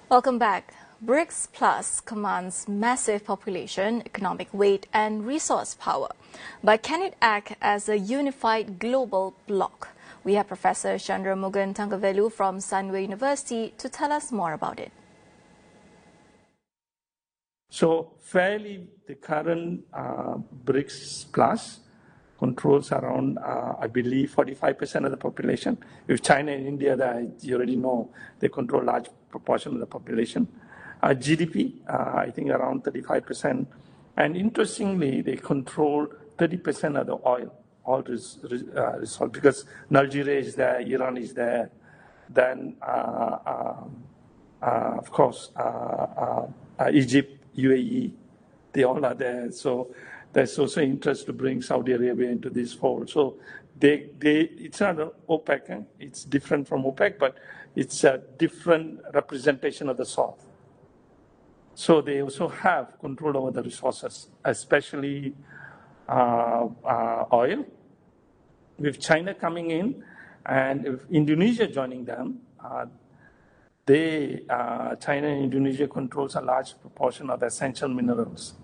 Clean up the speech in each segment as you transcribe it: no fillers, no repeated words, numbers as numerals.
Welcome back. BRICS Plus commands massive population, economic weight and resource power. But can it act as a unified global bloc? We have Professor Shandre Mugan Thangavelu from Sunway University to tell us more about it. So fairly, the current BRICS Plus controls around, I believe, 45% of the population. With China and India, you already know, they control a large proportion of the population. GDP, I think around 35%. And interestingly, they control 30% of the oil resource, because Nigeria is there, Iran is there, then, of course, Egypt, UAE, they all are there. So there's also interest to bring Saudi Arabia into this fold. So it's not an OPEC, it's different from OPEC, but it's a different representation of the South. So they also have control over the resources, especially oil. With China coming in and if Indonesia joining them, China and Indonesia controls a large proportion of the essential minerals.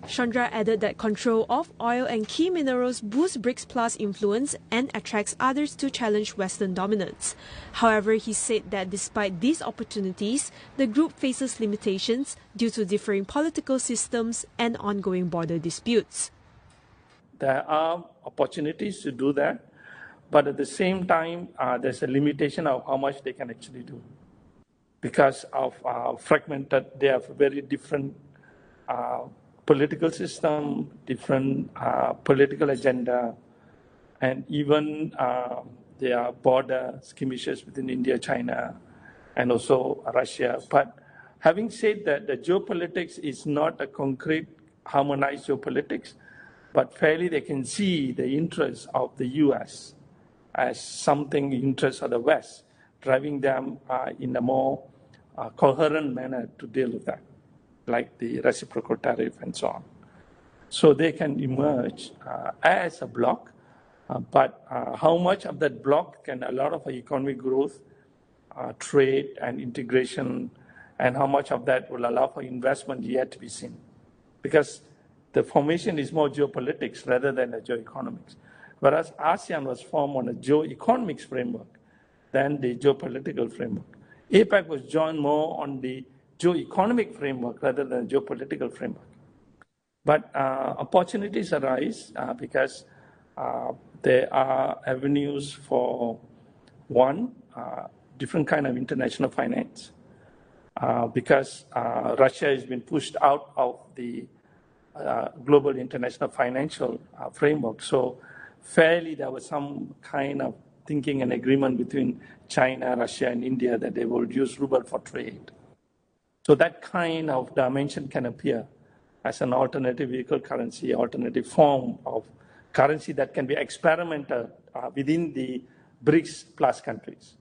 Shandra added that control of oil and key minerals boosts BRICS Plus influence and attracts others to challenge Western dominance. However, he said that despite these opportunities, the group faces limitations due to differing political systems and ongoing border disputes. There are opportunities to do that, but at the same time, there's a limitation of how much they can actually do. Because of fragmented, they have very different political system, different political agenda, and even there are border skirmishes within India, China, and also Russia. But having said that, the geopolitics is not a concrete harmonized geopolitics, but fairly they can see the interests of the US as something interest of the West, driving them in a more coherent manner to deal with that, like the reciprocal tariff and so on. So they can emerge as a bloc, but how much of that bloc can a lot of economic growth, trade and integration, and how much of that will allow for investment yet to be seen. Because the formation is more geopolitics rather than a geoeconomics. Whereas ASEAN was formed on a geoeconomics framework than the geopolitical framework. APEC was joined more on the geoeconomic framework rather than geopolitical framework. But opportunities arise because there are avenues for, one, different kind of international finance, because Russia has been pushed out of the global international financial framework. So fairly there was some kind of thinking and agreement between China, Russia, and India that they will use ruble for trade. So that kind of dimension can appear as an alternative vehicle currency, alternative form of currency that can be experimented within the BRICS Plus countries.